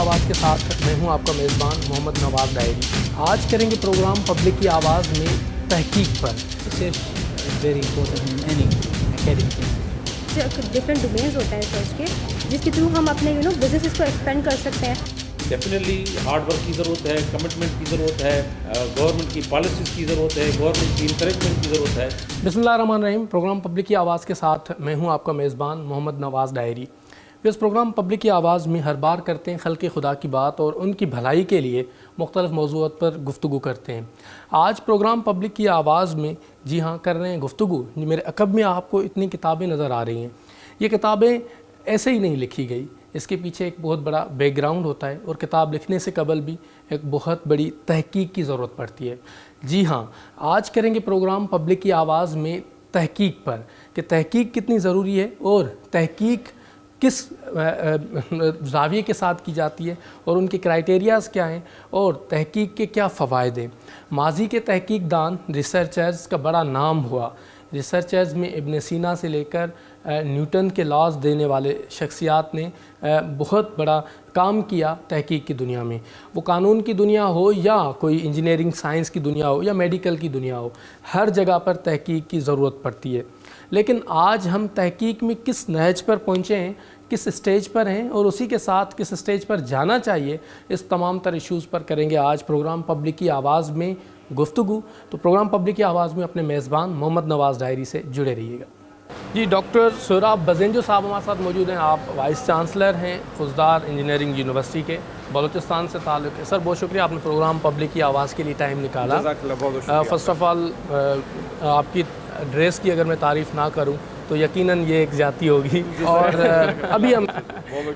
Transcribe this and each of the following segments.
آواز کے ساتھ میں ہوں آپ کا میزبان محمد نواز ڈائری۔ آج کریں گے پروگرام پبلک کی آواز میں تحقیق پر۔ Very important in any academic different domains ہوتے ہیں ریسرچ کے، جس کے تھرو ہم اپنے بزنس کو ایکسپینڈ کر سکتے ہیں۔ ڈیفینیٹلی ہارڈ ورک کی ضرورت ہے، کمٹمنٹ کی ضرورت ہے، گورنمنٹ کی پالیسیز کی ضرورت ہے، گورنمنٹ کی انکریجمنٹ کی ضرورت ہے۔ بسم اللہ الرحمن الرحیم۔ پروگرام پبلک کی آواز کے ساتھ میں ہوں آپ کا میزبان محمد نواز ڈائری۔ اس پروگرام پبلک کی آواز میں ہر بار کرتے ہیں خلق خدا کی بات اور ان کی بھلائی کے لیے مختلف موضوعات پر گفتگو کرتے ہیں۔ آج پروگرام پبلک کی آواز میں جی ہاں کر رہے ہیں گفتگو۔ میرے عقب میں آپ کو اتنی کتابیں نظر آ رہی ہیں۔ یہ کتابیں ایسے ہی نہیں لکھی گئی، اس کے پیچھے ایک بہت بڑا بیک گراؤنڈ ہوتا ہے اور کتاب لکھنے سے قبل بھی ایک بہت بڑی تحقیق کی ضرورت پڑتی ہے۔ جی ہاں، آج کریں گے پروگرام پبلک کی آواز میں تحقیق پر کہ تحقیق کتنی ضروری ہے اور تحقیق کس زاویے کے ساتھ کی جاتی ہے اور ان کے کرائیٹیریاز کیا ہیں اور تحقیق کے کیا فوائد ہیں۔ ماضی کے تحقیق دان ریسرچرز کا بڑا نام ہوا۔ ریسرچرز میں ابن سینا سے لے کر نیوٹن کے لاز دینے والے شخصیات نے بہت بڑا کام کیا تحقیق کی دنیا میں۔ وہ قانون کی دنیا ہو یا کوئی انجینئرنگ سائنس کی دنیا ہو یا میڈیکل کی دنیا ہو، ہر جگہ پر تحقیق کی ضرورت پڑتی ہے۔ لیکن آج ہم تحقیق میں کس نہج پر پہنچے ہیں، کس اسٹیج پر ہیں اور اسی کے ساتھ کس اسٹیج پر جانا چاہیے، اس تمام تر ایشوز پر کریں گے آج پروگرام پبلک کی آواز میں گفتگو۔ تو پروگرام پبلک کی آواز میں اپنے میزبان محمد نواز ڈائری سے جڑے رہیے گا۔ جی ڈاکٹر سہراب بزنجو صاحب ہمارے ساتھ موجود ہیں۔ آپ وائس چانسلر ہیں خضدار انجینئرنگ یونیورسٹی کے، بلوچستان سے تعلق ہے۔ سر بہت شکریہ، آپ نے پروگرام پبلک کی آواز کے لیے ٹائم نکالا۔ فرسٹ آف آل آپ کی ڈریس کی اگر میں تعریف نہ کروں تو یقیناً یہ ایک زیادتی ہوگی، اور ابھی ہم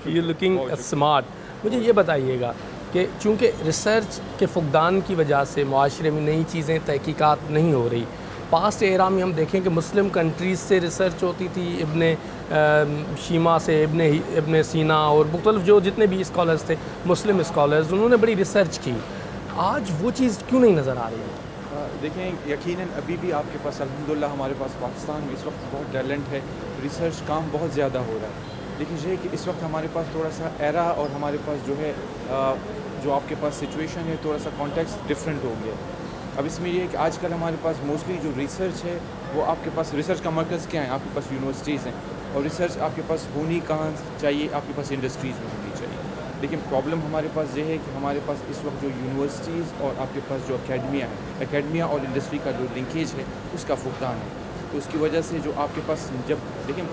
یو لکنگ اسمارٹ۔ مجھے یہ بتائیے گا کہ چونکہ ریسرچ کے فقدان کی وجہ سے معاشرے میں نئی چیزیں تحقیقات نہیں ہو رہی، پاسٹ ایرا میں ہم دیکھیں کہ مسلم کنٹریز سے ریسرچ ہوتی تھی، ابن شیما سے، ابن سینا اور مختلف جو جتنے بھی اسکالرز تھے مسلم اسکالرز، انہوں نے بڑی ریسرچ کی۔ آج وہ چیز کیوں نہیں نظر آ رہی ہے؟ دیکھیں یقیناً ابھی بھی آپ کے پاس الحمدللہ ہمارے پاس پاکستان میں اس وقت بہت ٹیلنٹ ہے، ریسرچ کام بہت زیادہ ہو رہا ہے، لیکن یہ ہے کہ اس وقت ہمارے پاس تھوڑا سا ایرا اور ہمارے پاس جو ہے جو آپ کے پاس سچویشن ہے تھوڑا سا کانٹیکسٹ ڈفرینٹ ہو گیا۔ اب اس میں یہ ہے کہ آج کل ہمارے پاس موسٹلی جو ریسرچ ہے وہ آپ کے پاس ریسرچ کا مرکز کیا ہے؟ آپ کے پاس یونیورسٹیز ہیں، اور ریسرچ آپ کے پاس ہونی کہاں چاہیے؟ آپ کے پاس انڈسٹریز میں ہونی چاہیے۔ لیکن پرابلم ہمارے پاس یہ ہے کہ ہمارے پاس اس وقت جو یونیورسٹیز اور آپ کے پاس جو اکیڈمیا اور انڈسٹری کا جو لنکیج ہے اس کا فقدان ہے۔ تو اس کی وجہ سے جو آپ کے پاس جب دیکھیں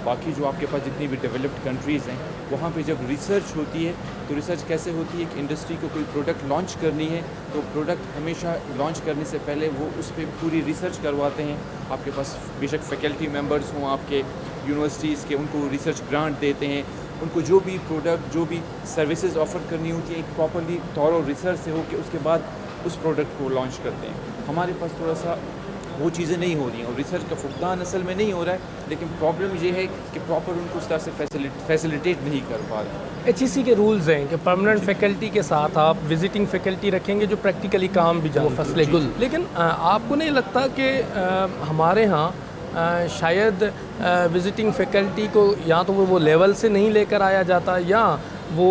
باقی جو آپ کے پاس جتنی بھی ڈیولپڈ کنٹریز ہیں وہاں پہ جب ریسرچ ہوتی ہے تو ریسرچ کیسے ہوتی ہے کہ انڈسٹری کو کوئی پروڈکٹ لانچ کرنی ہے تو پروڈکٹ ہمیشہ لانچ کرنے سے پہلے وہ اس پہ پوری ریسرچ کرواتے ہیں۔ آپ کے پاس بے شک فیکلٹی ممبرز ہوں آپ کے یونیورسٹیز کے، ان کو ریسرچ گرانٹ دیتے ہیں، ان کو جو بھی پروڈکٹ جو بھی سروسز آفر کرنی ہوتی ہیں ایک پراپرلی تھورو ریسرچ سے ہو کے اس کے بعد اس پروڈکٹ کو لانچ کرتے ہیں۔ ہمارے پاس تھوڑا سا وہ چیزیں نہیں ہو رہی ہیں اور ریسرچ کا فقدان اصل میں نہیں ہو رہا ہے، لیکن پرابلم یہ ہے کہ پراپر ان کو اس طرح سے فیسیلیٹیٹ نہیں کر پا رہے۔ HEC کے رولز ہیں کہ پرماننٹ فیکلٹی کے ساتھ آپ وزٹنگ فیکلٹی رکھیں گے جو پریکٹیکلی کام بھی جانتے ہیں، فصل گل۔ لیکن آپ کو نہیں لگتا کہ ہمارے ہاں شاید وزٹنگ فیکلٹی کو یا تو وہ لیول سے نہیں لے کر آیا جاتا یا وہ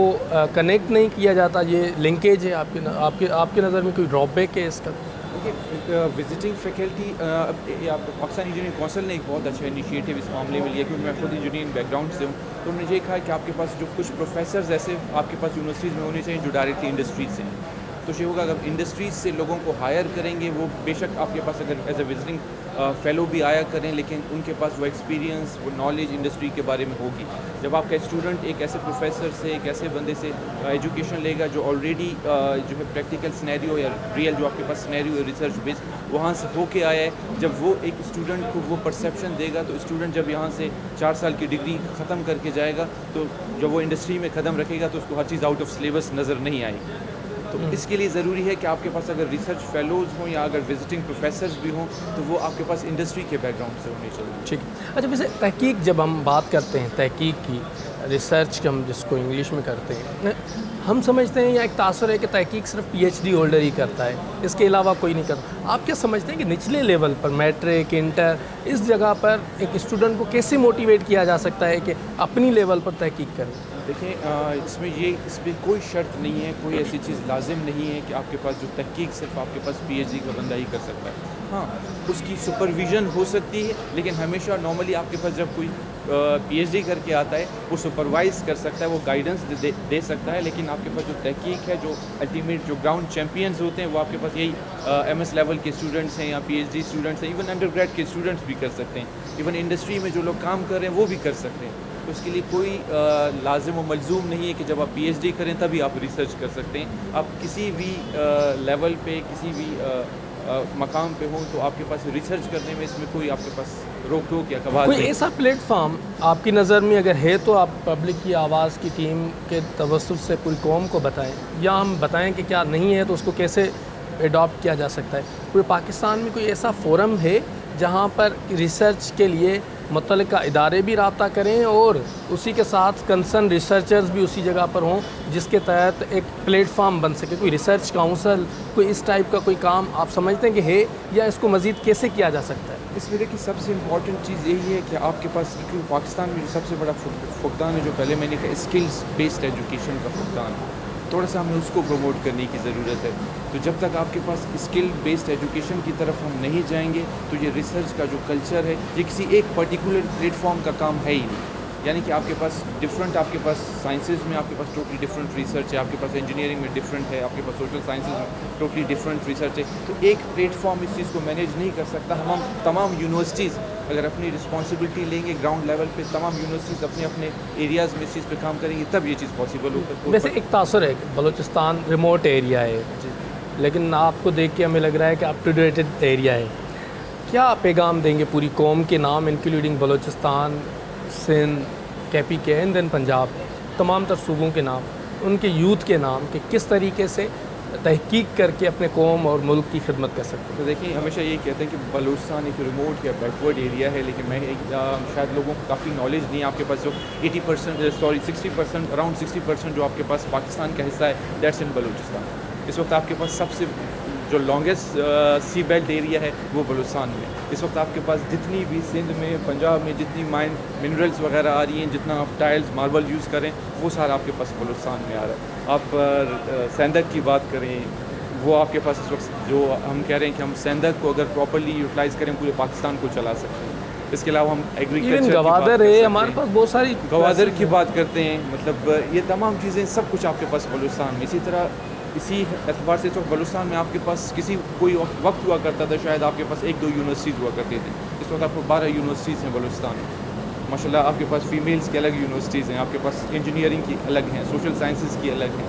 کنیکٹ نہیں کیا جاتا؟ یہ لنکیج ہے آپ کی نظر میں کوئی ڈراپ بیک ہے اس کا؟ Visiting faculty Pakistan engineering council نے ایک بہت اچھا انیشیٹو اس معاملے میں لیا، کیونکہ میں خود انجینئرنگ بیک گراؤنڈ سے ہوں، تو انہوں نے یہ کہا کہ آپ کے پاس جو کچھ پروفیسرز ایسے آپ کے پاس یونیورسٹیز میں ہونے چاہیے جو ڈائریکٹلی انڈسٹریز سے ہیں۔ تو یہ ہوگا اگر انڈسٹریز سے لوگوں کو ہائر کریں گے، وہ بے شک آپ کے پاس اگر ایز اے وزٹنگ فیلو بھی آیا کریں، لیکن ان کے پاس وہ ایکسپیرینس وہ نالج انڈسٹری کے بارے میں ہوگی۔ جب آپ کا اسٹوڈنٹ ایک ایسے پروفیسر سے ایک ایسے بندے سے ایجوکیشن لے گا جو آلریڈی جو ہے پریکٹیکل سینیریو یا ریئل جو آپ کے پاس سینیریو ریسرچ بیس وہاں سے ہو کے آیا ہے، جب وہ ایک اسٹوڈنٹ کو وہ پرسیپشن دے گا تو اسٹوڈنٹ جب یہاں سے 4 سال کی ڈگری ختم کر کے جائے گا تو جب وہ انڈسٹری میں قدم رکھے گا تو اس کو ہر چیز آؤٹ آف سلیبس نظر نہیں آئے گی۔ تو اس کے لیے ضروری ہے کہ آپ کے پاس اگر ریسرچ فیلوز ہوں یا اگر وزٹنگ پروفیسرز بھی ہوں تو وہ آپ کے پاس انڈسٹری کے بیک گراؤنڈ سے ہونے چاہیے۔ ٹھیک ہے۔ اچھا ویسے تحقیق جب ہم بات کرتے ہیں تحقیق کی، ریسرچ ہم جس کو انگلش میں کرتے ہیں، ہم سمجھتے ہیں یا ایک تاثر ہے کہ تحقیق صرف PhD ہولڈر ہی کرتا ہے، اس کے علاوہ کوئی نہیں کرتا۔ آپ کیا سمجھتے ہیں کہ نچلے لیول پر میٹرک انٹر اس جگہ پر ایک اسٹوڈنٹ کو کیسے موٹیویٹ کیا جا سکتا ہے کہ اپنی لیول پر تحقیق کرے؟ دیکھیں اس میں کوئی شرط نہیں ہے, کوئی ایسی چیز لازم نہیں ہے کہ آپ کے پاس جو تحقیق صرف آپ کے پاس پی ایچ ڈی کا بندہ ہی کر سکتا ہے. ہاں, اس کی سپرویژن ہو سکتی ہے, لیکن ہمیشہ نارملی آپ کے پاس جب کوئی پی ایچ ڈی کر کے آتا ہے وہ سپروائز کر سکتا ہے, وہ گائیڈنس دے سکتا ہے, لیکن آپ کے پاس جو تحقیق ہے, جو الٹیمیٹ جو گراؤنڈ چیمپئنز ہوتے ہیں وہ آپ کے پاس یہی ایم ایس لیول کے اسٹوڈنٹس ہیں یا پی ایچ ڈی اسٹوڈنٹس ہیں, ایون انڈر گریڈ کے اسٹوڈنٹس بھی کر سکتے ہیں, ایون انڈسٹری میں جو لوگ کام کر رہے ہیں وہ بھی کر سکتے ہیں. تو اس کے لیے کوئی لازم و ملزوم نہیں ہے کہ جب آپ پی ایچ ڈی کریں تبھی آپ ریسرچ کر سکتے ہیں. آپ کسی بھی لیول پہ, کسی بھی مقام پہ ہوں تو آپ کے پاس ریسرچ کرنے میں اس میں کوئی آپ کے پاس روک ٹوک یا قواعد کوئی نہیں. ایسا پلیٹ فارم آپ کی نظر میں اگر ہے تو آپ پبلک کی آواز کی ٹیم کے توسط سے پوری قوم کو بتائیں, یا ہم بتائیں کہ کیا نہیں ہے تو اس کو کیسے ایڈاپٹ کیا جا سکتا ہے. کوئی پاکستان میں کوئی ایسا فورم ہے جہاں پر ریسرچ کے لیے متعلقہ ادارے بھی رابطہ کریں اور اسی کے ساتھ کنسرن ریسرچرز بھی اسی جگہ پر ہوں, جس کے تحت ایک پلیٹ فارم بن سکے, کوئی ریسرچ کاؤنسل, کوئی اس ٹائپ کا کوئی کام آپ سمجھتے ہیں کہ ہے, یا اس کو مزید کیسے کیا جا سکتا ہے؟ اس میں دیکھیے سب سے امپورٹنٹ چیز یہی ہے کہ آپ کے پاس, کیونکہ پاکستان میں جو سب سے بڑا فقدان ہے, جو پہلے میں نے کہا اسکلز بیسڈ ایجوکیشن کا فقدان, تھوڑا سا ہمیں اس کو پروموٹ کرنے کی ضرورت ہے. تو جب تک آپ کے پاس اسکل بیسڈ ایجوکیشن کی طرف ہم نہیں جائیں گے تو یہ ریسرچ کا جو کلچر ہے یہ کسی ایک پرٹیکولر پلیٹ فارم کا کام ہے ہی نہیں. یعنی کہ آپ کے پاس ڈفرینٹ, آپ کے پاس سائنسز میں آپ کے پاس ٹوٹلی ڈفرینٹ ریسرچ ہے, آپ کے پاس انجینئرنگ میں ڈفرینٹ ہے, آپ کے پاس سوشل سائنسز میں ٹوٹلی ڈفرینٹ ریسرچ ہے. تو ایک پلیٹ فارم اس چیز کو مینیج نہیں کر سکتا. ہم تمام یونیورسٹیز اگر اپنی رسپانسبلٹی لیں گے گراؤنڈ لیول پہ, تمام یونیورسٹیز اپنے اپنے ایریاز میں اس چیز پہ کام کریں گے, تب یہ چیز پاسبل ہوگا. ویسے ایک تاثر ہے کہ بلوچستان ریموٹ ایریا ہے, لیکن آپ کو دیکھ کے ہمیں لگ رہا ہے کہ اپ ٹو ڈیٹڈ ایریا ہے. کیا پیغام دیں گے پوری قوم کے نام, انکلوڈنگ بلوچستان, سندھ, کے پی کے, اینڈ دین پنجاب, تمام تر صوبوں کے نام, ان کے یوتھ کے نام, کہ کس طریقے سے تحقیق کر کے اپنے قوم اور ملک کی خدمت کر سکتے ہیں؟ تو دیکھیں ہمیشہ یہی کہتے ہیں کہ بلوچستان ایک ریموٹ یا بیکورڈ ایریا ہے, لیکن میں شاید لوگوں کو کافی نالج نہیں ہے. آپ کے پاس جو 60% اراؤنڈ 60% جو آپ کے پاس پاکستان کا حصہ ہے, دیٹس ان بلوچستان. اس وقت آپ کے پاس سب سے جو لانگیسٹ سی بیلٹ ایریا ہے وہ بلوچستان میں. اس وقت آپ کے پاس جتنی بھی سندھ میں, پنجاب میں جتنی مائن منرلز وغیرہ آ رہی ہیں, جتنا آپ ٹائلز, ماربل یوز کریں, وہ سارا آپ کے پاس بلوچستان میں آ رہا ہے. آپ سیندک کی بات کریں, وہ آپ کے پاس اس وقت جو ہم کہہ رہے ہیں کہ ہم سیندک کو اگر پراپرلی یوٹیلائز کریں پورے پاکستان کو چلا سکتے ہیں. اس کے علاوہ ہم ایگریکلچر گوادر ہے, ہمارے پاس بہت ساری گوادر کی بات کرتے ہیں. مطلب یہ تمام چیزیں سب کچھ آپ کے پاس بلوچستان میں. اسی طرح اسی اعتبار سے اس وقت بلوچستان میں آپ کے پاس کوئی وقت ہوا کرتا تھا شاید آپ کے پاس 1-2 یونیورسٹیز ہوا کرتے تھے. اس وقت آپ کو 12 یونیورسٹیز ہیں بلوچستان میں. ماشاء اللہ آپ کے پاس فیمیلز کی الگ یونیورسٹیز ہیں, آپ کے پاس انجینئرنگ کی الگ ہیں, سوشل سائنسز کی الگ ہیں.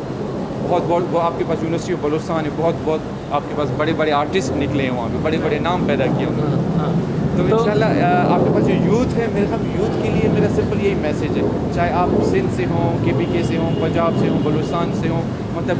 بہت آپ کے پاس یونیورسٹی آف بلوچستان ہے, بہت آپ کے پاس بڑے بڑے آرٹسٹ نکلے ہیں وہاں پہ, بڑے بڑے نام پیدا کیے انہوں نے. تو انشاءاللہ آپ کے پاس جو یوتھ ہے, میرے خیال یوتھ کے لیے میرا سمپل یہی میسیج ہے, چاہے آپ سندھ سے ہوں, کے پی کے سے ہوں, پنجاب سے ہوں, بلوچستان سے ہوں, مطلب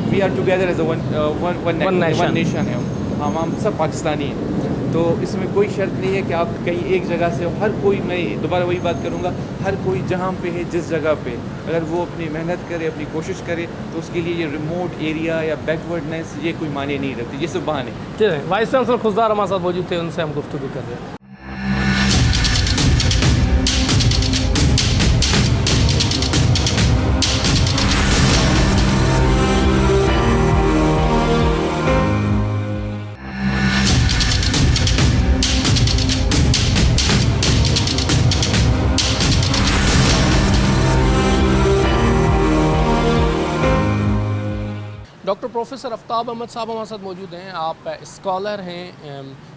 we are together as a one nation ہے, ہم سب پاکستانی ہیں. تو اس میں کوئی شرط نہیں ہے کہ آپ کہیں ایک جگہ سے ہو. ہر کوئی, میں دوبارہ وہی بات کروں گا, ہر کوئی جہاں پہ ہے, جس جگہ پہ اگر وہ اپنی محنت کرے, اپنی کوشش کرے, تو اس کے لیے یہ ریموٹ ایریا یا بیکورڈنیس یہ کوئی معنی نہیں رکھتی, یہ سب بہانے. چلیں, وائس چانسلر خزدار ہمارے ساتھ موجود تھے, ان سے ہم گفتگو کر رہے ہیں. ڈاکٹر پروفیسر آفتاب احمد صاحب ہمارے ساتھ موجود ہیں. آپ اسکالر ہیں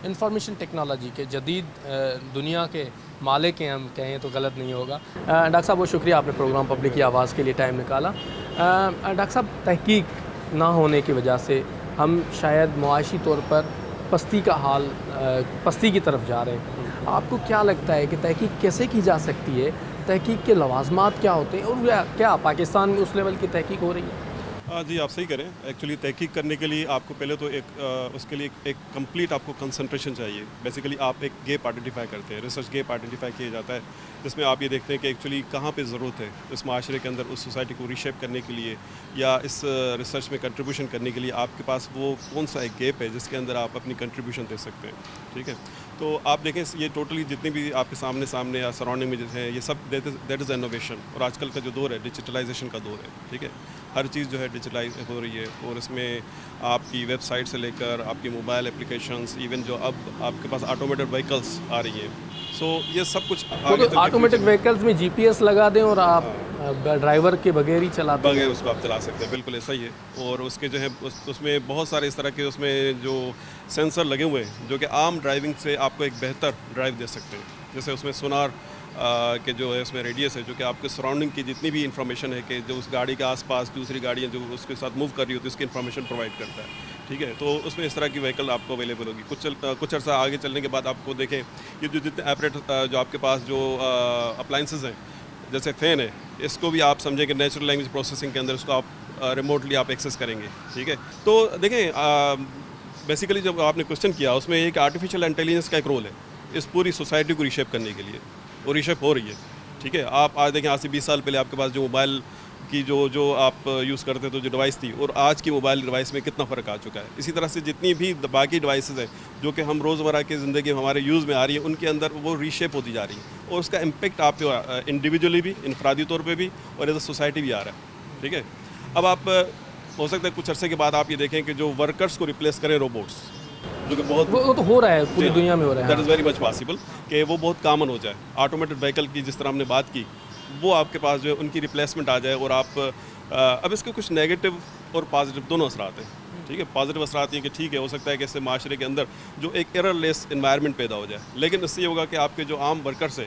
انفارمیشن ٹیکنالوجی کے, جدید دنیا کے مالک ہیں, ہم کہیں تو غلط نہیں ہوگا. ڈاکٹر صاحب بہت شکریہ, آپ نے پروگرام پبلک کی آواز کے لیے ٹائم نکالا. ڈاکٹر صاحب, تحقیق نہ ہونے کی وجہ سے ہم شاید معاشی طور پر پستی کی طرف جا رہے ہیں. آپ کو کیا لگتا ہے کہ تحقیق کیسے کی جا سکتی ہے, تحقیق کے لوازمات کیا ہوتے ہیں, اور کیا پاکستان میں اس لیول کی تحقیق ہو رہی ہے؟ جی آپ صحیح کریں. ایکچولی تحقیق کرنے کے لیے آپ کو پہلے تو اس کے لیے ایک کمپلیٹ آپ کو کنسنٹریشن چاہیے. بیسیکلی آپ ایک گیپ آئیڈینٹیفائی کرتے ہیں, ریسرچ گیپ آئیڈینٹیفائی کیا جاتا ہے, جس میں آپ یہ دیکھتے ہیں کہ ایکچولی کہاں پہ ضرورت ہے اس معاشرے کے اندر اس سوسائٹی کو ریشیپ کرنے کے لیے یا اس ریسرچ میں کنٹریبیوشن کرنے کے لیے آپ کے پاس وہ کون سا ایک گیپ ہے جس کے اندر آپ اپنی کنٹریبیوشن دے سکتے ہیں. ٹھیک ہے, تو آپ دیکھیں یہ ٹوٹلی جتنی بھی آپ کے سامنے یا سراؤنڈنگ میں جو ہے یہ سب دیٹ از انوویشن. اور آج کل کا جو دور ہے ڈیجیٹلائزیشن کا دور ہے. ٹھیک ہے, ہر چیز جو ہے ڈیجیٹلائز ہو رہی ہے اور اس میں آپ کی ویب سائٹ سے لے کر آپ کی موبائل اپلیکیشنس, ایون جو اب آپ کے پاس آٹومیٹڈ وہیکلس آ رہی ہیں. سو یہ سب کچھ آٹومیٹک وہیکلس میں جی پی ایس لگا دیں اور آپ ڈرائیور کے بغیر ہی چلاتے ہیں, بغیر اس کو آپ چلا سکتے ہیں. بالکل ایسا ہی ہے. اور اس کے جو ہے اس میں بہت سارے اس طرح کے اس میں جو سینسر لگے ہوئے ہیں جو کہ عام ڈرائیونگ سے آپ کو ایک بہتر ڈرائیو دے سکتے ہیں. جیسے اس میں سونار کہ جو ہے اس میں ریڈیس ہے جو کہ آپ کے سراؤنڈنگ کی جتنی بھی انفارمیشن ہے کہ جو اس گاڑی کے آس پاس دوسری گاڑیاں جو اس کے ساتھ موو کر رہی ہوتی ہے اس کی انفارمیشن پرووائڈ کرتا ہے. ٹھیک ہے, تو اس میں اس طرح کی وہیکل آپ کو اویلیبل ہوگی. کچھ عرصہ آگے چلنے کے بعد آپ کو دیکھیں یہ جو جتنے ایپریٹ جو آپ کے پاس جو اپلائنسز ہیں جیسے فین ہے, اس کو بھی آپ سمجھیں کہ نیچرل لینگویج پروسیسنگ کے اندر اس کو آپ ریموٹلی آپ ایکسیس کریں گے. ٹھیک ہے, تو دیکھیں بیسیکلی جب آپ نے کوشچن کیا اس میں ایک آرٹیفیشیل انٹیلیجنس کا ایک رول ہے اس پوری سوسائٹی کو ریشیپ کرنے کے لیے, اور ریشیپ ہو رہی ہے. ٹھیک ہے, آپ آج دیکھیں آج سے 20 سال پہلے آپ کے پاس جو موبائل کی جو آپ یوز کرتے تو جو ڈیوائس تھی اور آج کی موبائل ڈیوائس میں کتنا فرق آ چکا ہے. اسی طرح سے جتنی بھی باقی ڈیوائسز ہیں جو کہ ہم روزمرہ کی زندگی میں ہمارے یوز میں آ رہی ہیں ان کے اندر وہ ریشیپ ہوتی جا رہی ہیں اور اس کا امپیکٹ آپ پہ انڈیویجولی بھی, انفرادی طور پہ بھی اور ایز اے سوسائٹی بھی آ رہا ہے. ٹھیک ہے, اب آپ ہو سکتا ہے کچھ عرصے کے بعد آپ یہ دیکھیں کہ جو ورکرس کو ریپلیس کریں روبوٹس, جو کہ بہت وہ تو ہو رہا ہے پوری دنیا میں ہو رہا ہے. That is very much possible کہ وہ بہت کامن ہو جائے. آٹومیٹڈ وہیکل کی جس طرح ہم نے بات کی وہ آپ کے پاس جو ہے ان کی ریپلیسمنٹ آ جائے. اور آپ اب اس کے کچھ نیگیٹو اور پازیٹیو دونوں اثرات ہیں. ٹھیک ہے, پازیٹیو اثرات یہ کہ ٹھیک ہے ہو سکتا ہے کہ اس سے معاشرے کے اندر جو ایک ایرر لیس انوائرمنٹ پیدا ہو جائے, لیکن اس سے یہ ہوگا کہ آپ کے جو عام ورکرس ہیں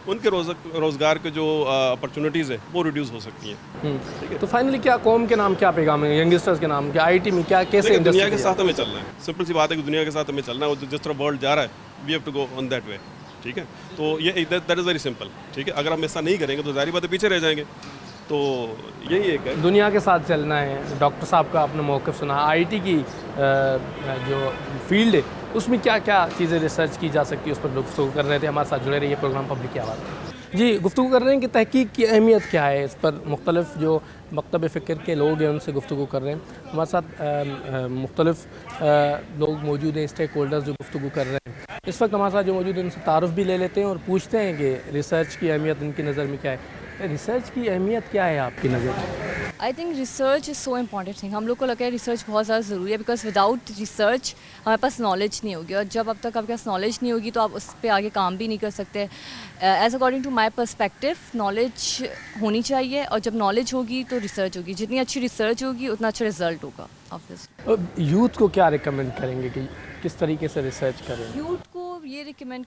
ان کے روزگار کے جو اپرچونیٹیز ہیں وہ ریڈیوس ہو سکتی ہیں. تو فائنلی کیا قوم کے نام کیا پیغام ہے ینگسٹرز کے نام, کیا آئی ٹی میں کیا کیسے دنیا کے ساتھ ہمیں چلنا ہے. سمپل سی بات ہے کہ دنیا کے ساتھ ہمیں چلنا ہے اور جس طرح ورلڈ جا رہا ہے we have to go on that way. ٹھیک ہے, تو یہ دیٹ از ویری سمپل. ٹھیک ہے, اگر ہم ایسا نہیں کریں گے تو ظاہری بات ہے پیچھے رہ جائیں گے. تو یہی ایک ہے دنیا کے ساتھ چلنا ہے. ڈاکٹر صاحب کا آپ نے موقف سنا, آئی ٹی کی جو فیلڈ ہے اس میں کیا کیا چیزیں ریسرچ کی جا سکتی ہے اس پر گفتگو کر رہے تھے. ہمارے ساتھ جڑے رہیے پروگرام پبلک کی آواز. جی گفتگو کر رہے ہیں کہ تحقیق کی اہمیت کیا ہے, اس پر مختلف جو مکتب فکر کے لوگ ہیں ان سے گفتگو کر رہے ہیں. ہمارے ساتھ مختلف لوگ موجود ہیں, اسٹیک ہولڈرز جو گفتگو کر رہے ہیں. اس وقت ہمارے ساتھ جو موجود ہیں ان سے تعارف بھی لے لیتے ہیں اور پوچھتے ہیں کہ ریسرچ کی اہمیت ان کی نظر میں کیا ہے. ریسرچ کی اہمیت کیا ہے آپ کی نظر میں؟ I think research is so important thing. ہم لوگ کو لگتا ہے ریسرچ بہت زیادہ ضروری ہے بیکاز وداؤٹ ریسرچ ہمارے پاس نالج نہیں ہوگی, اور جب اب تک آپ کے پاس نالج نہیں ہوگی تو آپ اس پہ آگے کام بھی نہیں کر سکتے. As according to my perspective knowledge ہونی چاہیے, اور جب نالج ہوگی تو ریسرچ ہوگی. جتنی اچھی ریسرچ ہوگی اتنا اچھا رزلٹ ہوگا. یوتھ کو کیا ریکمینڈ کریں گے کہ کس طریقے سے ریسرچ کریں؟ یوتھ کو یہ ریکمینڈ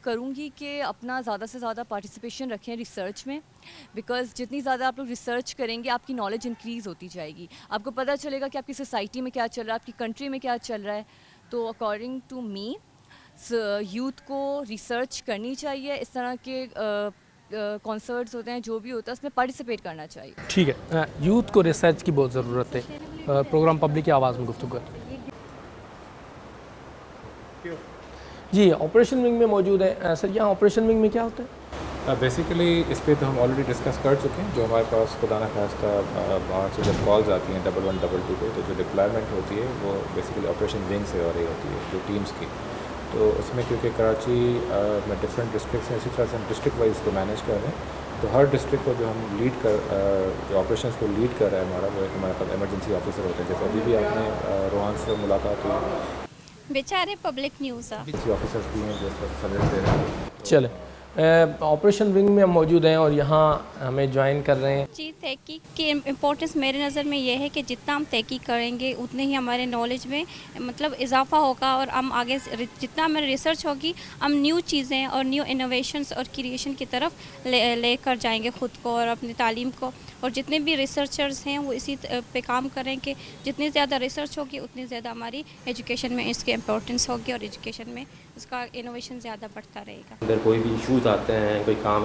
کروں گی کہ اپنا زیادہ سے زیادہ پارٹیسپیشن رکھیں ریسرچ میں, بیکاز جتنی زیادہ آپ لوگ ریسرچ کریں گے آپ کی نالج انکریز ہوتی جائے گی. آپ کو پتہ چلے گا کہ آپ کی سوسائٹی میں کیا چل رہا ہے, آپ کی کنٹری میں کیا چل رہا ہے. تو اکارڈنگ ٹو می یوتھ کو ریسرچ کرنی چاہیے. اس طرح کے کانسرٹس ہوتے ہیں جو بھی ہوتا ہے اس میں پارٹیسپیٹ کرنا چاہیے. ٹھیک ہے, یوتھ کو ریسرچ کی بہت ضرورت ہے. پروگرام پبلک کی آواز میں گفتگو کرتے ہیں. جی آپریشن ونگ میں موجود ہے سر, یہاں آپریشن ونگ میں کیا ہوتا ہے؟ بیسیکلی اس پہ تو ہم آلریڈی ڈسکس کر چکے ہیں. جو ہمارے پاس خدا نخواستہ وہاں سے جب کالز آتی ہیں 1112 پہ, تو جو ڈپلائمنٹ ہوتی ہے وہ بیسیکلی آپریشن ونگ سے ہو رہی ہوتی ہے جو ٹیمز کی. تو اس میں کیونکہ کراچی میں ڈفرینٹ ڈسٹرکٹس ہیں, اسی طرح سے ہم ڈسٹرکٹ وائز کو مینیج کر رہے ہیں. تو ہر ڈسٹرکٹ کو جو ہم لیڈ جو آپریشنس کو لیڈ کر رہا ہے ہمارا, وہ ایک ہمارے پاس ایمرجنسی آفیسر ہوتے ہیں. جیسے ابھی بھی آپ نے روحان سے ملاقات ہوئی, بیچارے پبلک نیوز آفیسرس بھی ہیں جو سروس دے رہے ہیں. چلیں آپریشن ونگ میں ہم موجود ہیں اور یہاں ہمیں جوائن کر رہے ہیں. جی تحقیق کی امپورٹنس میرے نظر میں یہ ہے کہ جتنا ہم تحقیق کریں گے اتنے ہی ہمارے نالج میں مطلب اضافہ ہوگا, اور ہم آگے جتنا ہماری ریسرچ ہوگی ہم نیو چیزیں اور نیو انوویشنس اور کریشن کی طرف لے کر جائیں گے خود کو اور اپنی تعلیم کو. اور جتنے بھی ریسرچرز ہیں وہ اسی پہ کام کریں کہ جتنی زیادہ ریسرچ ہوگی اتنی زیادہ ہماری ایجوکیشن میں اس کی امپورٹنس ہوگی اور ایجوکیشن میں اس کا انوویشن زیادہ بڑھتا رہے گا. اندر کوئی بھی ایشوز آتے ہیں, کوئی کام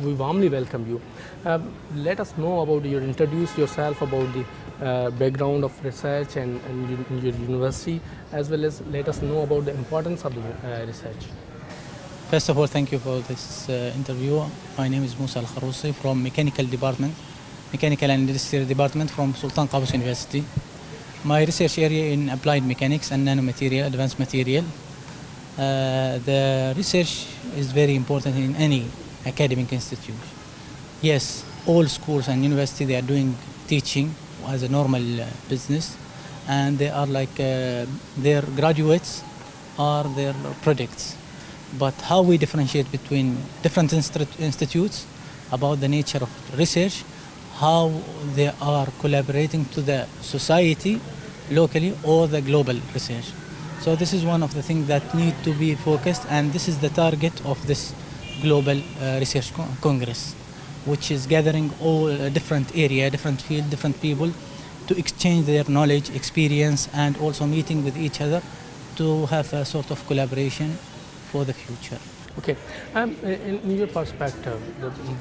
we warmly welcome you. Let us know about introduce yourself about the background of research and your university, as well as let us know about the importance of the research. First of all, thank you for this interview. My name is Musa Al-Kharousi from Mechanical and Industrial Department from Sultan Qaboos University. My research area in applied mechanics and nanomaterial, advanced material. The research is very important in any academic institute. Yes, all schools and universities, they are doing teaching as a normal business, and they are like their graduates are their projects. But how we differentiate between different institutes about the nature of research, how they are collaborating to the society locally or the global research. So this is one of the things that need to be focused, and this is the target of this Global Research Congress, which is gathering all different area, different field, different people to exchange their knowledge, experience, and also meeting with each other to have a sort of collaboration for the future. Okay, in your perspective, in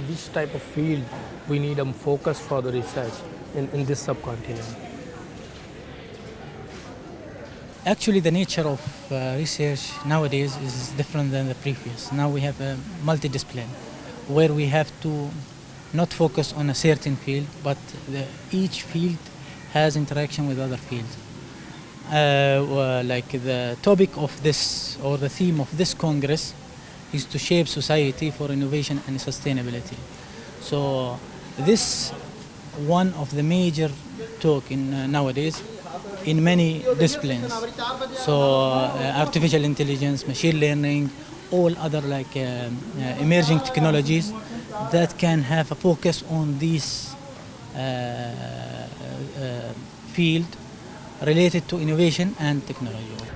which type of field we need a focus for the research in this subcontinent? Actually, the nature of research nowadays is different than the previous. Now we have a multidiscipline where we have to not focus on a certain field, but each field has interaction with other fields. Like the topic of this or the theme of this Congress is to shape society for innovation and sustainability. So this one of the major talk in nowadays in many disciplines. So artificial intelligence, machine learning, all other like emerging technologies that can have a focus on this field related to innovation and technology.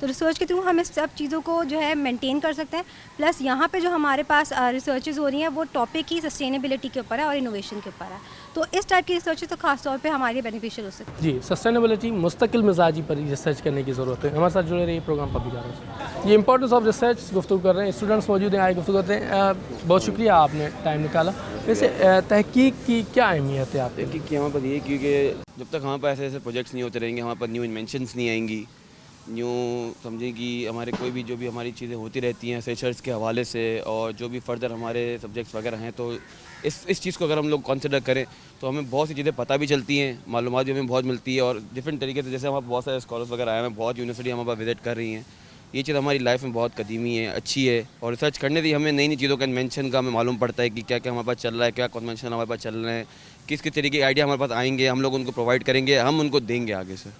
تو research کے through ہم اس سب چیزوں کو جو ہے maintain کر سکتے ہیں. پلس یہاں پہ جو ہمارے پاس ریسرچز ہو رہی ہیں وہ ٹاپک ہی سسٹینیبلٹی کے اوپر ہے اور انوویشن کے اوپر ہے. تو اس ٹائپ کی ریسرچ تو خاص طور پہ ہمارے بینیفیشیل ہو سکتی ہے. جی, سسٹینیبلٹی مستقل مزاجی پر ریسرچ کرنے کی ضرورت ہے. ہمارے ساتھ جڑے رہیے پروگرام پبلک آواز. یہ امپورٹنس آف ریسرچ گفتگو کر رہے ہیں, اسٹوڈنٹس موجود ہیں, آئے گفتگو کرتے ہیں. بہت شکریہ آپ نے ٹائم نکالا. ویسے تحقیق کی کیا اہمیت ہے آپ کی؟ تحقیق کی ہمارے پاس یہ, کیونکہ جب تک ہمارے پاس ایسے پروجیکٹس نہیں ہوتے رہیں گے, ہمارے پاس نیو انوینشنس نہیں آئیں گی, یوں سمجھیں کہ ہمارے کوئی بھی جو بھی ہماری چیزیں ہوتی رہتی ہیں ریسرچ کے حوالے سے, اور جو بھی فردر ہمارے سبجیکٹس وغیرہ ہیں, تو اس چیز کو اگر ہم لوگ کنسیڈر کریں تو ہمیں بہت سی چیزیں پتہ بھی چلتی ہیں, معلومات بھی ہمیں بہت ملتی ہے, اور ڈفرینٹ طریقے سے. جیسے ہمارے بہت سارے اسکالرس وغیرہ آئے ہیں, بہت یونیورسٹی ہمارے پاس وزٹ کر رہی ہیں. یہ چیز ہماری لائف میں بہت قدیمی ہے, اچھی ہے, اور ریسرچ کرنے سے ہمیں نئی نئی چیزوں کا انوینشن کا ہمیں معلوم پڑتا ہے کہ کیا کیا ہمارے پاس چل رہا ہے, کیا کنونشن ہمارے پاس چل رہے ہیں, کس کس طریقے کے آئیڈیا ہمارے پاس آئیں گے, ہم لوگ ان کو پرووائڈ کریں گے, ہم ان کو دیں گے آگے سے.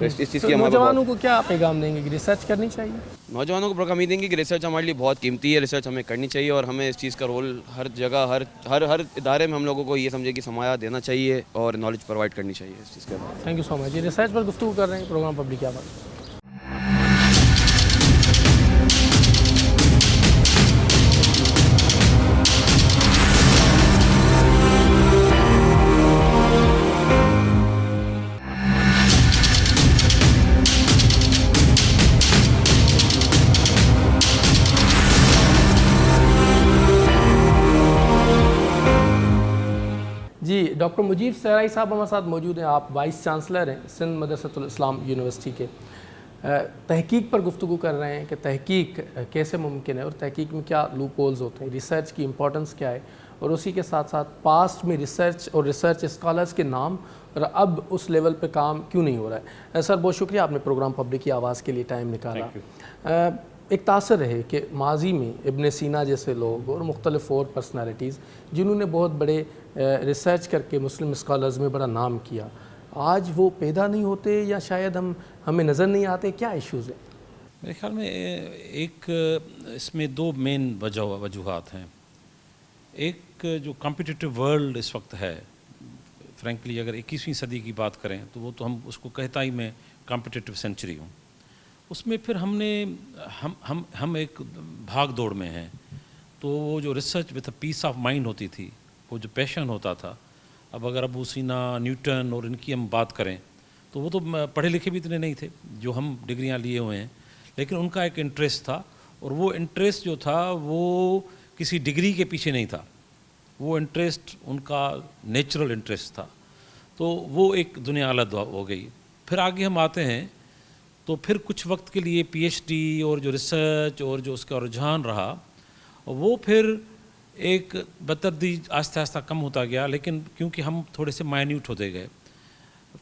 اس چیز کی نوجوانوں کو کیا پیغام دیں گے کہ ریسرچ کرنی چاہیے؟ نوجوانوں کو پیغام یہ دیں گے کہ ریسرچ ہمارے لیے بہت قیمتی ہے, ریسرچ ہمیں کرنی چاہیے, اور ہمیں اس چیز کا رول ہر جگہ ہر ادارے میں ہم لوگوں کو یہ سمجھے کہ سرمایہ دینا چاہیے اور نالج پرووائڈ کرنی چاہیے اس چیز کے بعد. تھینک یو سو مچ. یہ ریسرچ پر گفتگو کر رہے ہیں پروگرام پبلک آواز. جی, ڈاکٹر مجیب سہرائی صاحب ہمارے ساتھ موجود ہیں. آپ وائس چانسلر ہیں سندھ مدرسۃ الاسلام یونیورسٹی کے. تحقیق پر گفتگو کر رہے ہیں کہ تحقیق کیسے ممکن ہے اور تحقیق میں کیا لوپ ہولز ہوتے ہیں, ریسرچ کی امپورٹنس کیا ہے, اور اسی کے ساتھ ساتھ پاسٹ میں ریسرچ اور ریسرچ اسکالرس کے نام اور اب اس لیول پہ کام کیوں نہیں ہو رہا ہے. سر بہت شکریہ آپ نے پروگرام پبلک کی آواز کے لیے ٹائم نکالا. ایک تاثر ہے کہ ماضی میں ابن سینا جیسے لوگ اور مختلف اور پرسنالٹیز جنہوں نے بہت بڑے ریسرچ کر کے مسلم اسکالرز میں بڑا نام کیا, آج وہ پیدا نہیں ہوتے یا شاید ہمیں نظر نہیں آتے, کیا ایشوز ہیں؟ میرے خیال میں ایک اس میں دو مین وجوہات ہیں. ایک جو کمپٹیٹیو ورلڈ اس وقت ہے, فرینکلی اگر 21ویں صدی کی بات کریں تو وہ تو ہم اس کو کہتا ہی میں کمپٹیٹیو سینچری ہوں. اس میں پھر ہم ایک بھاگ دوڑ میں ہیں, تو وہ جو research with a peace of mind ہوتی تھی, وہ جو پیشن ہوتا تھا. اب اگر ابو سینا, نیوٹن اور ان کی ہم بات کریں تو وہ تو پڑھے لکھے بھی اتنے نہیں تھے جو ہم ڈگریاں لیے ہوئے ہیں, لیکن ان کا ایک انٹرسٹ تھا, اور وہ انٹرسٹ جو تھا وہ کسی ڈگری کے پیچھے نہیں تھا, وہ انٹرسٹ ان کا نیچرل انٹرسٹ تھا. تو وہ ایک دنیا الگ ہو گئی. پھر آگے ہم آتے ہیں تو پھر کچھ وقت کے لیے پی ایچ ڈی اور جو ریسرچ اور جو اس کا رجحان رہا وہ پھر ایک بتدریج آہستہ آہستہ کم ہوتا گیا, لیکن کیونکہ ہم تھوڑے سے مائنیوٹ ہوتے گئے.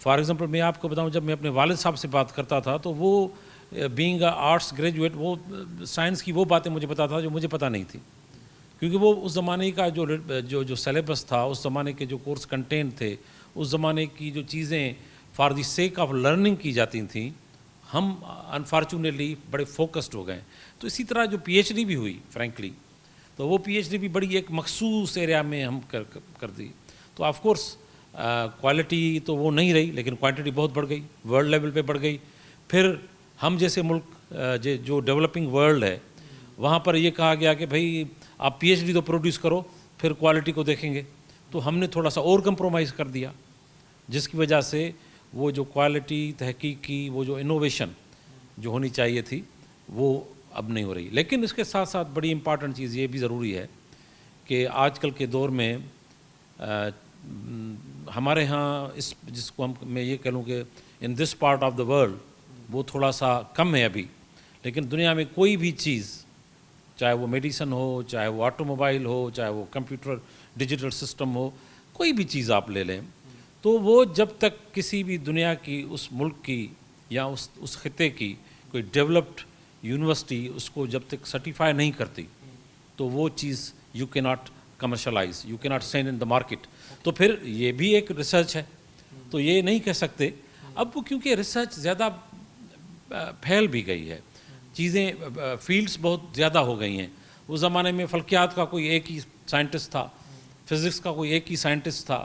فار ایگزامپل میں آپ کو بتاؤں, جب میں اپنے والد صاحب سے بات کرتا تھا تو وہ بینگ اے آرٹس گریجویٹ وہ سائنس کی وہ باتیں مجھے بتاتا تھا جو مجھے پتہ نہیں تھی, کیونکہ وہ اس زمانے کا جو سلیبس تھا, اس زمانے کے جو کورس کنٹینٹ تھے, اس زمانے کی جو چیزیں for the sake of learning کی جاتی تھیں, ہم انفارچونیٹلی بڑے فوکسڈ ہو گئے. تو اسی طرح جو پی ایچ ڈی بھی ہوئی فرینکلی, تو وہ پی ایچ ڈی بھی بڑی ایک مخصوص ایریا میں ہم کر دی. تو آف کورس کوالٹی تو وہ نہیں رہی, لیکن کوانٹٹی بہت بڑھ گئی, ورلڈ لیول پہ بڑھ گئی. پھر ہم جیسے ملک جو ڈیولپنگ ورلڈ ہے وہاں پر یہ کہا گیا کہ بھائی آپ پی ایچ ڈی تو پروڈیوس کرو, پھر کوالٹی کو دیکھیں گے. تو ہم نے تھوڑا سا اور کمپرومائز کر دیا, جس کی وجہ سے وہ جو کوالٹی تحقیق کی وہ جو انوویشن جو ہونی چاہیے تھی وہ اب نہیں ہو رہی. لیکن اس کے ساتھ ساتھ بڑی امپارٹنٹ چیز یہ بھی ضروری ہے کہ آج کل کے دور میں ہمارے ہاں جس کو میں یہ کہہ لوں کہ in this part of the world وہ تھوڑا سا کم ہے ابھی, لیکن دنیا میں کوئی بھی چیز, چاہے وہ میڈیسن ہو, چاہے وہ آٹو موبائل ہو, چاہے وہ کمپیوٹر ڈیجیٹل سسٹم ہو, کوئی بھی چیز آپ لے لیں, تو وہ جب تک کسی بھی دنیا کی اس ملک کی یا اس خطے کی کوئی ڈیولپڈ یونیورسٹی اس کو جب تک سرٹیفائی نہیں کرتی تو وہ چیز یو کی ناٹ کمرشلائز, یو کی not send in the market. تو پھر یہ بھی ایک ریسرچ ہے, تو یہ نہیں کہہ سکتے. اب وہ کیونکہ ریسرچ زیادہ پھیل بھی گئی ہے, چیزیں فیلڈس بہت زیادہ ہو گئی ہیں. اس زمانے میں فلکیات کا کوئی ایک ہی سائنٹسٹ تھا, فزکس کا کوئی ایک ہی سائنٹسٹ تھا,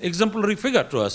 exemplary figure to us,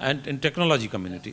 and in technology community.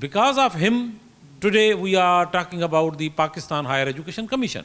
because of him today we are talking about the Pakistan Higher Education Commission.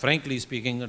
frankly speaking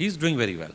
he is doing very well.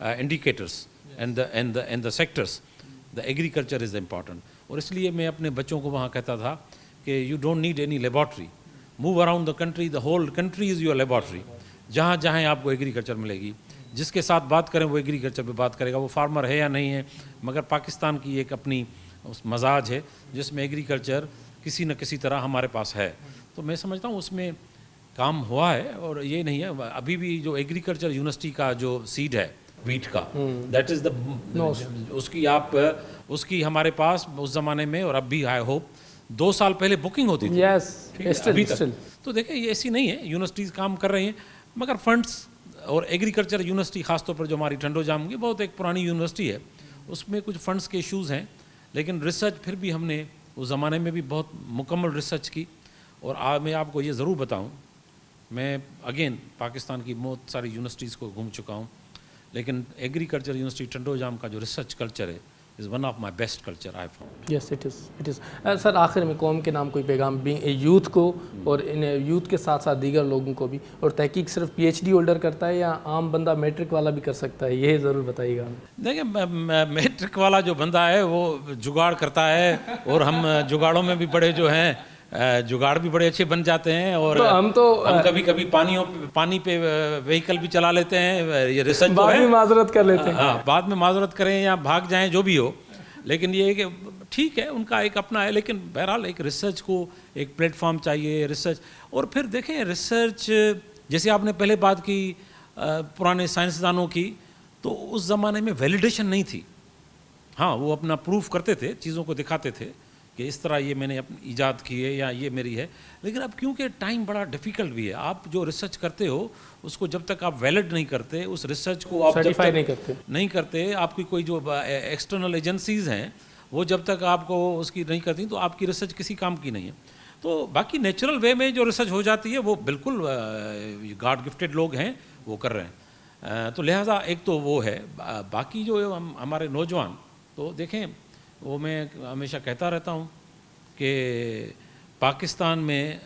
indicators and the sectors, the agriculture is important. اور اس لیے میں اپنے بچوں کو وہاں کہتا تھا کہ you don't need any laboratory, move around the country, the whole country is your laboratory. جہاں جہاں آپ کو ایگریکلچر ملے گی, جس کے ساتھ بات کریں وہ ایگریکلچر پہ بات کرے گا, وہ فارمر ہے یا نہیں ہے, مگر پاکستان کی ایک اپنی مزاج ہے جس میں ایگریکلچر کسی نہ کسی طرح ہمارے پاس ہے. تو میں سمجھتا ہوں اس میں کام ہوا ہے, اور یہ نہیں ہے ابھی بھی جو ایگریکلچر یونیورسٹی کا جو سیڈ ہے ویٹ کا, دیٹ از دا اس کی آپ اس کی ہمارے پاس اس زمانے میں اور اب بھی آئی ہوپ 2 سال پہلے بکنگ ہوتی تھی. ابھی تک تو دیکھیں یہ ایسی نہیں ہے, یونیورسٹیز کام کر رہی ہیں, مگر فنڈس اور ایگریکلچر یونیورسٹی خاص طور پر جو ہماری ٹنڈو جام کی بہت ایک پرانی یونیورسٹی ہے, اس میں کچھ فنڈس کے ایشوز ہیں, لیکن ریسرچ پھر بھی ہم نے اس زمانے میں بھی بہت مکمل ریسرچ کی. اور میں آپ کو یہ ضرور بتاؤں, میں اگین پاکستان کی بہت ساری یونیورسٹیز کو گھوم چکا ہوں, لیکن ایگریکلچر یونیورسٹی ٹنڈو جام کا جو ریسرچ کلچر ہے is one of my best culture I found. Yes, it is. سر آخر میں قوم کے نام کوئی پیغام بھی یوتھ کو اور ان یوتھ کے ساتھ ساتھ دیگر لوگوں کو بھی, اور تحقیق صرف پی ایچ ڈی ہولڈر کرتا ہے یا عام بندہ میٹرک والا بھی کر سکتا ہے, یہ ضرور بتائیے گا. دیکھیں میٹرک والا جو بندہ ہے وہ جگاڑ کرتا ہے, اور ہم جگاڑوں میں بھی بڑے جو ہیں جگاڑ بھی بڑے اچھے بن جاتے ہیں, اور ہم کبھی کبھی پانی پہ وہیکل بھی چلا لیتے ہیں. یہ ریسرچ بعد میں معذرت کر لیتے ہیں, ہاں بعد میں معذرت کریں یا بھاگ جائیں جو بھی ہو, لیکن یہ ہے کہ ٹھیک ہے ان کا ایک اپنا ہے, لیکن بہرحال ایک ریسرچ کو ایک پلیٹ فارم چاہیے ریسرچ. اور پھر دیکھیں ریسرچ جیسے آپ نے پہلے بات کی پرانے سائنسدانوں کی, تو اس زمانے میں ویلیڈیشن نہیں تھی. ہاں وہ اپنا پروف کرتے تھے, چیزوں کو دکھاتے تھے کہ اس طرح یہ میں نے اپنی ایجاد کی ہے یا یہ میری ہے, لیکن اب کیونکہ ٹائم بڑا ڈیفیکلٹ بھی ہے, آپ جو ریسرچ کرتے ہو اس کو جب تک آپ ویلڈ نہیں کرتے, اس ریسرچ کو آپ سرٹیفائی نہیں کرتے, آپ کی کوئی جو ایکسٹرنل ایجنسیز ہیں وہ جب تک آپ کو اس کی نہیں کرتی تو آپ کی ریسرچ کسی کام کی نہیں ہے. تو باقی نیچرل وے میں جو ریسرچ ہو جاتی ہے وہ بالکل گاڈ گفٹیڈ لوگ ہیں وہ کر رہے ہیں. تو لہٰذا ایک تو وہ ہے. باقی جو ہمارے نوجوان, تو دیکھیں وہ میں ہمیشہ کہتا رہتا ہوں کہ پاکستان میں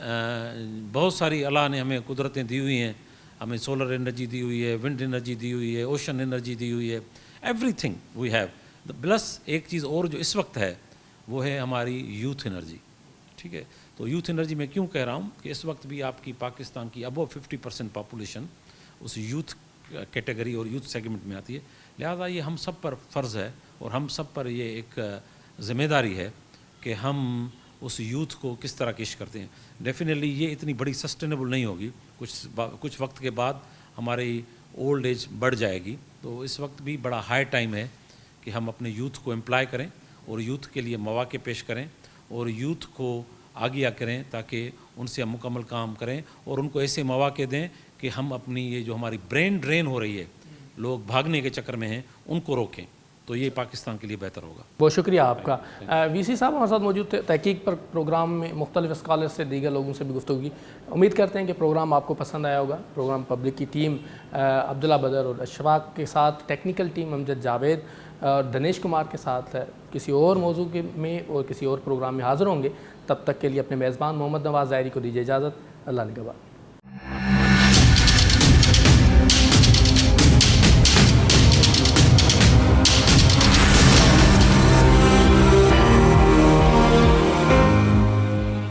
بہت ساری اللہ نے ہمیں قدرتیں دی ہوئی ہیں, ہمیں سولر انرجی دی ہوئی ہے, ونڈ انرجی دی ہوئی ہے, اوشن انرجی دی ہوئی ہے, everything we have. Plus ایک چیز اور جو اس وقت ہے وہ ہے ہماری یوتھ انرجی. ٹھیک ہے, تو یوتھ انرجی میں کیوں کہہ رہا ہوں کہ اس وقت بھی آپ کی پاکستان کی ابو 50% پاپولیشن اس یوتھ کیٹیگری اور یوتھ سیگمنٹ میں آتی ہے. لہذا یہ ہم سب پر فرض ہے اور ہم سب پر یہ ایک ذمہ داری ہے کہ ہم اس یوتھ کو کس طرح کیش کرتے ہیں. ڈیفینیٹلی یہ اتنی بڑی سسٹینیبل نہیں ہوگی, کچھ وقت کے بعد ہماری اولڈ ایج بڑھ جائے گی. تو اس وقت بھی بڑا ہائی ٹائم ہے کہ ہم اپنے یوتھ کو امپلائی کریں اور یوتھ کے لیے مواقع پیش کریں اور یوتھ کو آگیا کریں تاکہ ان سے ہم مکمل کام کریں اور ان کو ایسے مواقع دیں کہ ہم اپنی یہ جو ہماری برین ڈرین ہو رہی ہے, لوگ بھاگنے کے چکر میں ہیں, ان کو روکیں. تو یہ پاکستان کے لیے بہتر ہوگا. بہت شکریہ آپ کا. وی سی صاحب ہمارے ساتھ موجود تھے. تحقیق پر پروگرام میں مختلف اسکالر سے دیگر لوگوں سے بھی گفتگو کی. امید کرتے ہیں کہ پروگرام آپ کو پسند آیا ہوگا. پروگرام پبلک کی ٹیم عبداللہ بدر اور اشفاق کے ساتھ, ٹیکنیکل ٹیم امجد جاوید اور دنیش کمار کے ساتھ کسی اور موضوع میں اور کسی اور پروگرام میں حاضر ہوں گے. تب تک کے لیے اپنے میزبان محمد نواز ظاہری کو دیجیے اجازت. اللہ نگہبان.